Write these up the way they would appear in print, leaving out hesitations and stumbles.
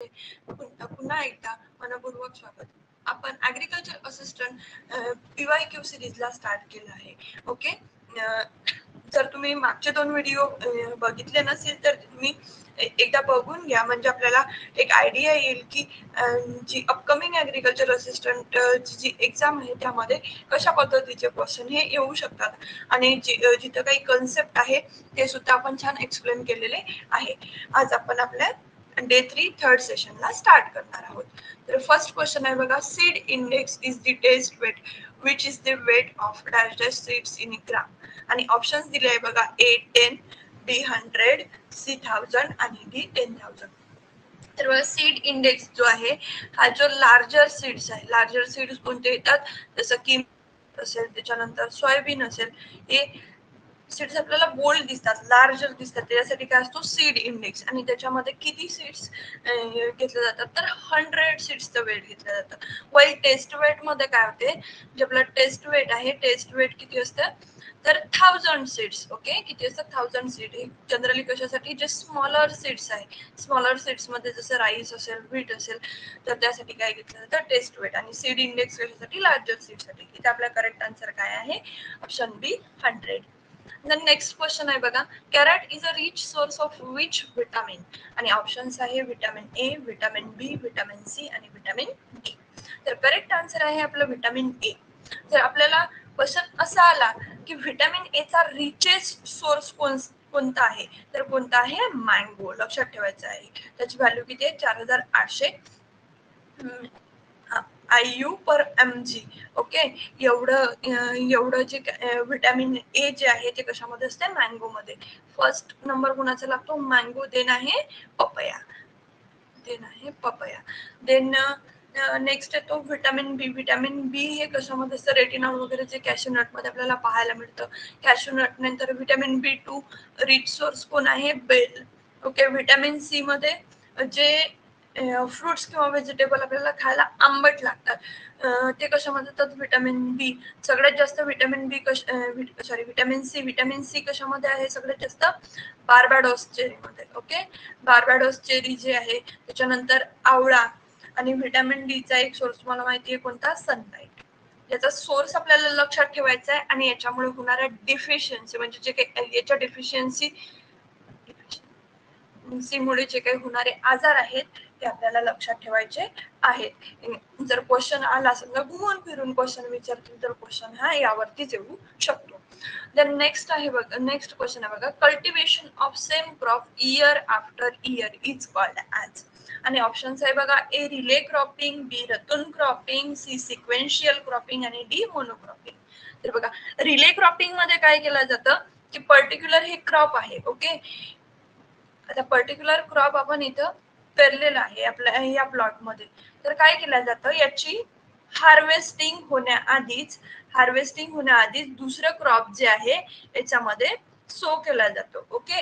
पुन्हा एकदा मनपूर्वक स्वागत. आपण ऍग्रीकल्चर असिस्टंट PYQ सिरीजला स्टार्ट केलं आहे. ओके, जर तुम्ही मागचे 2 व्हिडिओ बघितले नसेल तर तुम्ही एकदा बघून घ्या, म्हणजे आपल्याला एक आयडिया येईल की जी अपकमिंग ऍग्रीकल्चर असिस्टंट जी एक्झाम आहे त्यामध्ये कशा पद्धतीचे क्वेश्चन हे येऊ शकतात, आणि जिथं काही कन्सेप्ट आहे ते सुद्धा आपण छान एक्सप्लेन केलेले आहे. आज आपण आपल्या डे 3 थर्ड सेशनला स्टार्ट करणार आहोत. तर फर्स्ट क्वेश्चन आहे बघा, seed index is the test weight which is the weight of dash dash seeds in gram. आणि ऑप्शन्स दिले आहे बघा, A 10, B 100, C 1000 आणि D 10,000. तर बघा, सीड इंडेक्स जो आहे हा जो लार्जर सीड्स आहे, लार्जर सीड्स कोणते येतात, जसं की असेल, त्याच्यानंतर सोयाबीन असेल, हे सीड्स आपल्याला बोल्ड दिसतात, लार्जर दिसतात, त्याच्यासाठी काय असतो सीड इंडेक्स. आणि त्याच्यामध्ये किती सीड्स घेतले जातात, तर 100 सीड्सचं वेट घेतलं जातं. वाईल टेस्ट वेट मध्ये काय होते, जे आपलं टेस्ट वेट आहे, टेस्ट वेट किती असतं, तर 1000 सीड्स. ओके, किती असतात, 1000 सीड. हे जनरली कशासाठी, जे स्मॉलर सीड्स आहे, स्मॉलर सीड्स मध्ये जसं राईस असेल, व्हीट असेल, तर त्यासाठी काय घेतलं जातं, टेस्ट वेट. आणि सीड इंडेक्स कशासाठी, लार्जर सीडसाठी. इथे आपला करेक्ट आन्सर काय आहे, option B 100. Then next question आहे बघा, carrot is a rich source of which vitamin. आणि ऑप्शन्स आहे vitamin A, vitamin B, vitamin C आणि विटामिन डी. तर करेक्ट आन्सर आहे आपलं विटामिन ए. जर आपल्याला क्वेश्चन असा आला की विटामिन ए चा रिचेस्ट सोर्स कोणता आहे, तर कोणता आहे, मँगो. लक्षात ठेवायचं आहे. त्याची व्हॅल्यू किती आहे, 4800 IU पर mg. ओके, एवढं जे विटॅमिन ए जे आहे ते कशामध्ये असते, मँगो मध्ये. फर्स्ट नंबर कोणाचा लागतो, मँगो. देन आहे पपया, देन नेक्स्ट येतो विटामिन बी. विटामिन बी हे कशामध्ये असतं, रेटिनॉल वगैरे जे कॅशूनट मध्ये आपल्याला पाहायला मिळतं. कॅशूनट नंतर विटामिन B2 रिच सोर्स कोण आहे, बेल. ओके, विटामिन सी मध्ये जे फ्रुट्स किंवा व्हेजिटेबल आपल्याला खायला आंबट लागतात, ते कशामध्ये येतात, विटामिन बी. सगळ्यात जास्त विटामिन बी विटामिन सी कशामध्ये आहे, सगळ्यात जास्त बार्बाडोस चेरीमध्ये. ओके, बार्बाडोस चेरी जे आहे, त्याच्यानंतर आवळा. आणि विटामिन डी चा एक सोर्स तुम्हाला माहिती आहे कोणता, सनलाइट. याचा सोर्स आपल्याला लक्षात ठेवायचा आहे. आणि याच्यामुळे होणाऱ्या डिफिशियन्सी, म्हणजे जे काही याच्या डिफिशियन्सी मुळे जे काही होणारे आजार आहेत ते आपल्याला लक्षात ठेवायचे आहेत. जर क्वेश्चन आला, समजा घुमून फिरून क्वेश्चन विचारतील, तर क्वेश्चन हा यावरतीच येऊ शकतो. देन नेक्स्ट आहे बघा, नेक्स्ट क्वेश्चन आहे बघा, cultivation of same crop year after year is called as. आणि ऑप्शन्स आहे बघा, ए रिले क्रॉपिंग, बी रतून क्रॉपिंग, सी सिक्वेन्शियल क्रॉपिंग आणि डी मोनोक्रॉपिंग. तर बघा, रिले क्रॉपिंग मध्ये काय केलं जातं की पर्टिक्युलर हे क्रॉप आहे. ओके, आता पर्टिक्युलर क्रॉप आपण इथं पेरलेला आहे आपल्या या प्लॉट मध्ये. तर काय केलं जातं, याची हार्वेस्टिंग होण्याआधीच दुसरं क्रॉप जे आहे याच्यामध्ये सो केला जातो. ओके,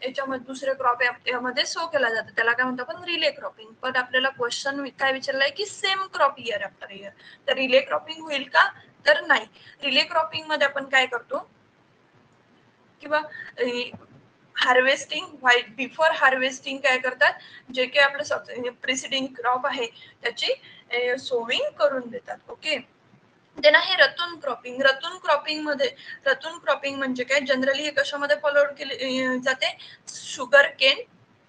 याच्यामध्ये दुसरे क्रॉप यामध्ये सो केला जातो, त्याला काय म्हणतो आपण, रिले क्रॉपिंग. पण आपल्याला क्वेश्चन काय विचारलाय की same crop year after year, तर रिले क्रॉपिंग होईल का, तर नाही. रिले क्रॉपिंग मध्ये आपण काय करतो, किंवा हार्वेस्टिंग, व्हाईट बिफोर हार्वेस्टिंग काय करतात, जे काही आपलं प्रिसिडिंग क्रॉप आहे त्याची सोविंग करून देतात. ओके, देन आहे रतून क्रॉपिंग. रतून क्रॉपिंग म्हणजे काय, जनरली हे कशामध्ये फॉलोड केले जाते, शुगर केन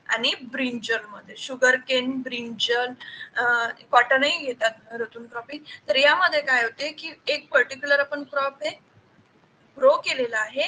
आणि ब्रिंजल मध्ये. शुगर केन, ब्रिंजल, कॉटनही घेतात रतून क्रॉपिंग. तर यामध्ये काय होते की एक पर्टिक्युलर आपण क्रॉप हे ग्रो केलेला आहे,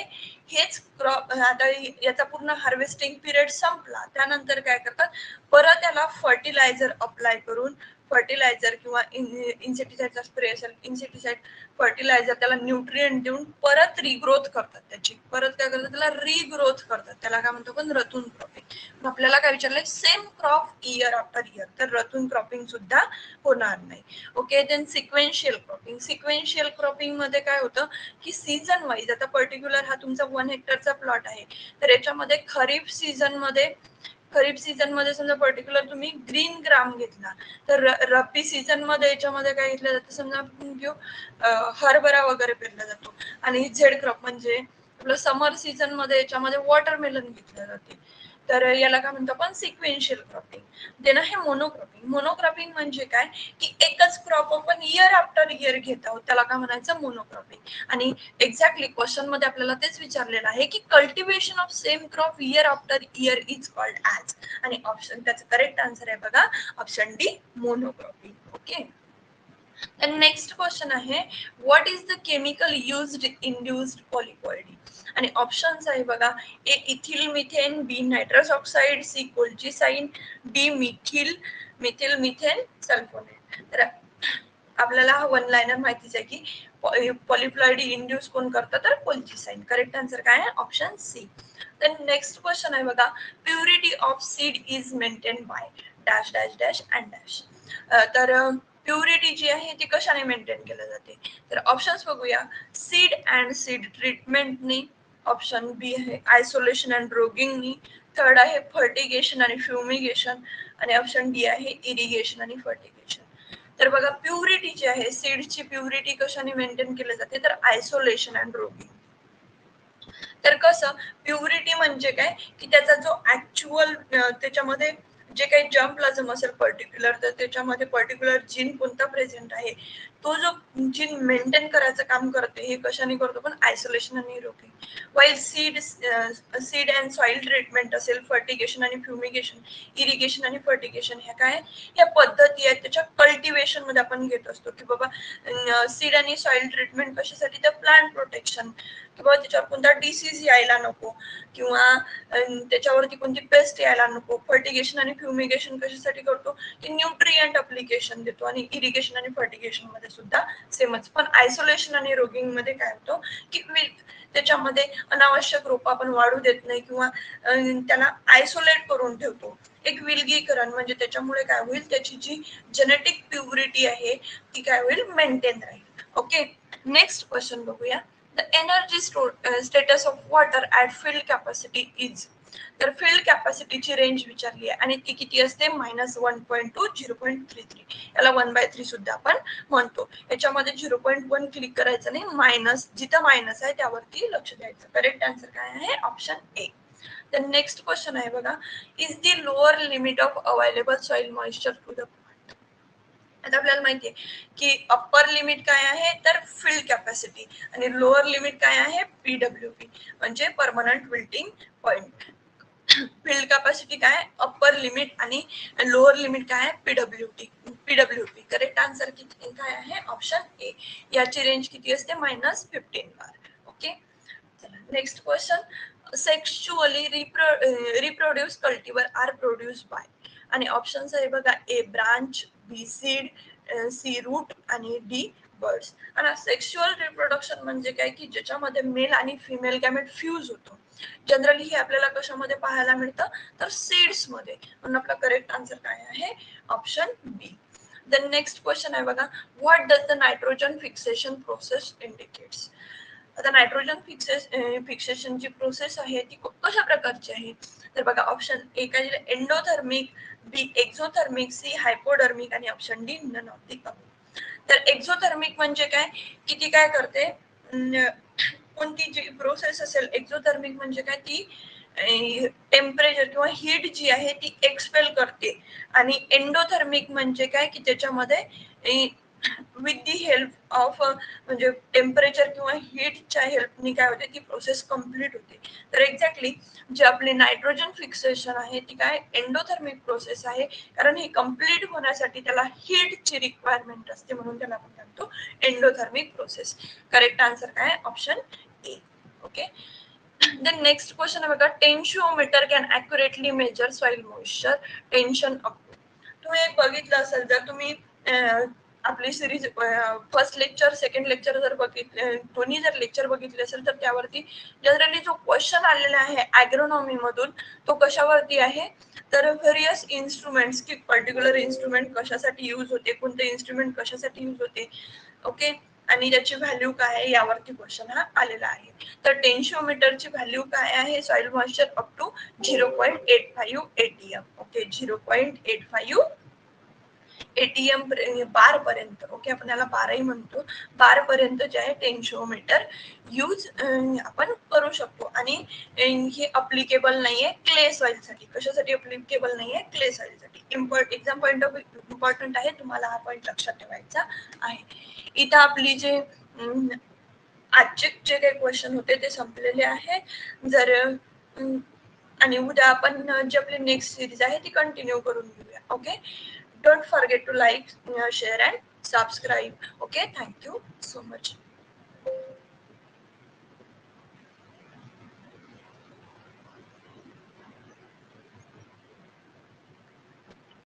हेच क्रॉप आता याचा पूर्ण हार्वेस्टिंग पिरियड संपला, त्यानंतर काय करतात, परत त्याला फर्टिलायझर अप्लाय करून, फर्टिलायझर किंवा इन्सेक्टिसाइडचा स्प्रे असेल, इन्सेक्टिसाइड, फर्टिलायझर, त्याला न्यूट्रिएंट देऊन परत रिग्रोथ करतात त्याची. परत काय करतात, त्याला रिग्रोथ करतात. त्याला काय म्हणतो आपण, रतून क्रॉपिंग. आपल्याला काय विचारलंय, same crop year after year, तर रतून क्रॉपिंग सुद्धा होणार नाही. Okay, then sequential cropping. Sequential cropping मध्ये काय होतं की सीझन वाईज, आता पर्टिक्युलर हा तुमचा 1 हेक्टरचा प्लॉट आहे, तर याच्यामध्ये खरीप सीझन मध्ये समजा पर्टिक्युलर तुम्ही ग्रीन ग्राम घेतला, तर रब्बी सीझन मध्ये याच्यामध्ये काय घेतलं जातं, समजा आपण घेऊ हरभरा वगैरे पेरला जातो. आणि झेड क्रॉप म्हणजे आपलं समर सीझन मध्ये याच्यामध्ये वॉटरमेलन घेतलं जाते. तर याला काय म्हणतो आपण सिक्वेन्शियल क्रॉपिंग. देन आहे मोनोक्रॉपिंग. मोनोक्रॉपिंग म्हणजे काय की एकच क्रॉप आपण इयर आफ्टर इयर घेत आहोत, त्याला काय म्हणायचं मोनोक्रॉपिंग. आणि एक्झॅक्टली क्वेश्चन मध्ये आपल्याला तेच विचारलेलं आहे की cultivation of same crop year after year is called as. आणि ऑप्शन त्याचं करेक्ट आन्सर आहे बघा option D monocropping. Okay. Next question आहे what is the chemical used induced polyploidy. आणि ऑप्शन्स आहे बघा A ethyl methane, B nitrous oxide, C colchicine, D methyl methane sulfonate. तर आपल्याला हा वन लाइनर माहितीच आहे की पॉलिप्लॉइडी इंड्यूस कोण करतं तर कोल्चिसाइन. करेक्ट आन्सर काय आहे option C. Then next question आहे बघा purity of seed is maintain by dash dash dash and dash. तर प्युरिटी जी आहे ती कशाने मेंटेन केली जाते. तर ऑप्शन्स बघूया. सीड अँड सीड ट्रीटमेंटनी, ऑप्शन बी आहे आयसोलेशन अँड ड्रोगिंगनी, थर्ड आहे फर्टिगेशन आणि फ्युमिगेशन, आणि ऑप्शन डी आहे इरिगेशन आणि फर्टिगेशन. तर बघा प्युरिटी जी आहे सीडची प्युरिटी कशाने मेंटेन केली जाते तर आयसोलेशन अँड ड्रोगिंग. तर कसं प्युरिटी म्हणजे काय की त्याचा जो ऍक्च्युअल त्याच्यामध्ये जे काही जर्म प्लाझम असेल पर्टिक्युलर तर त्याच्यामध्ये पर्टिक्युलर जीन कोणता प्रेझेंट आहे तो जो जीन मेंटेन करायचं काम करते हे कशाने करतो पण आयसोलेशन आणि rocking. While seed and soil treatment असेल, फर्टिगेशन आणि फ्युमिगेशन, इरिगेशन आणि फर्टिगेशन ह्या काय ह्या पद्धती आहेत त्याच्या कल्टिवेशन मध्ये आपण घेत असतो की बाबा सीड आणि सॉइल ट्रीटमेंट कशासाठी तर प्लांट प्रोटेक्शन किंवा त्याच्यावर कोणता डिसीज यायला नको किंवा त्याच्यावरती कोणती पेस्ट यायला नको. फर्टिगेशन आणि फ्युमिगेशन कशासाठी करतो की न्यूट्रिएंट अप्लिकेशन देतो. आणि इरिगेशन आणि फर्टिगेशन मध्ये सुद्धा सेमच. पण आयसोलेशन आणि रोगिंग मध्ये काय होतं की त्याच्यामध्ये अनावश्यक रोप आपण वाढू देत नाही किंवा त्याला आयसोलेट करून ठेवतो. एक विलगीकरण म्हणजे त्याच्यामुळे काय होईल त्याची जी जेनेटिक प्युरिटी आहे ती काय होईल मेंटेन राहील. ओके. नेक्स्ट क्वेश्चन बघूया. The energy status of water at field capacity is. तर फील्ड कॅपॅसिटीची रेंज विचारली आहे आणि ती किती असते -1.2 0.33. याला 1/3 सुद्धा आपण म्हणतो. याच्यामध्ये 0.1 क्लिक करायचं नाही, मायनस जिथं मायनस आहे त्यावरती लक्ष द्यायचं. करेक्ट आन्सर काय आहे option A. The next question आहे बघा is the lower limit of available soil moisture to the. आता आपल्याला माहितीये की अप्पर लिमिट काय आहे तर फील्ड कॅपॅसिटी आणि लोअर लिमिट काय आहे पीडब्ल्यूपी म्हणजे permanent wilting point. Field capacity काय अप्पर लिमिट आणि लोअर लिमिट काय आहे पीडब्ल्यूपी. करेक्ट आन्सर किती काय आहे ऑप्शन ए. याची रेंज किती असते -15 bar. Okay. Next question sexually reproduce cultivar are produce by. आणि ऑप्शन्स आहे बघा A branch, B seed, C root आणि डी बर्ड्स. आणि सेक्शुअल रिप्रोडक्शन म्हणजे काय की ज्याच्यामध्ये मेल आणि फिमेल गॅमेट फ्यूज होतो. जनरली हे आपल्याला कशामध्ये पाहायला मिळतं तर सीड्स मध्ये. म्हणून आपला करेक्ट आन्सर काय आहे option B. The next question आहे बघा what does the nitrogen fixation process indicates. आता नायट्रोजन फिक्सेशनची प्रोसेस आहे ती कशा प्रकारची आहे तर बघा ऑप्शन ए काय endothermic, B exothermic, C hypodermic आणि option D none of the above. तर एक्झोथर्मिक म्हणजे काय की ती काय करते कोणती जी प्रोसेस असेल एक्झोथर्मिक म्हणजे काय ती टेम्परेचर किंवा हीट जी आहे ती एक्सपेल करते. आणि एंडोथर्मिक म्हणजे काय की त्याच्यामध्ये विथ दी हेल्प ऑफ म्हणजे टेम्परेचर किंवा हीटच्या हेल्पनी काय होते ती प्रोसेस कम्प्लीट होते. तर एक्झॅक्टली जे आपले नायट्रोजन फिक्सेशन आहे ती काय एंडोथर्मिक प्रोसेस आहे कारण हे कम्प्लीट होण्यासाठी त्याला हीटची रिक्वायरमेंट असते म्हणून त्याला आपण म्हणतो एंडोथर्मिक प्रोसेस. करेक्ट आन्सर काय option A. Okay. The next question आहे बघा tensiometer can accurately measure soil moisture tension up. तुम्ही एक बघितलं असेल जर तुम्ही आपली series first lecture second lecture जर बघितले दोन्ही जर लेक्चर बघितले असेल तर त्यावरती जनरली जो क्वेश्चन आलेला आहे ॲग्रोनॉमी मधून तो कशावरती आहे तर व्हेरियस इन्स्ट्रुमेंट्स की पर्टिक्युलर इन्स्ट्रुमेंट कशासाठी यूज होते, कोणते इन्स्ट्रुमेंट कशासाठी यूज होते. ओके. आणि त्याची व्हॅल्यू काय आहे यावरती क्वेश्चन हा आलेला आहे. तर टेन्शिओमीटरची व्हॅल्यू काय आहे soil moisture up to 0.85 ATM. Okay 0.85 ATM bar पर्यंत, ओके, आपण याला बारही म्हणतो, बार पर्यंत जे आहे टेन्शिओमीटर यूज आपण करू शकतो. आणि हे अप्लिकेबल नाहीये क्ले सॉइल साठी. कशासाठी अप्लिकेबल नाहीये? क्ले सॉइल साठी. एक्झाम पॉइंट ऑफ इम्पॉर्टंट आहे, तुम्हाला हा पॉइंट लक्षात ठेवायचा आहे. इथं आपली जे आजचे जे काही क्वेश्चन होते ते संपलेले आहे. जर आणि उद्या आपण जी आपली नेक्स्ट सिरीज आहे ती कंटिन्यू करून घेऊया. Okay, don't forget to like, share and subscribe. Okay, thank you so much.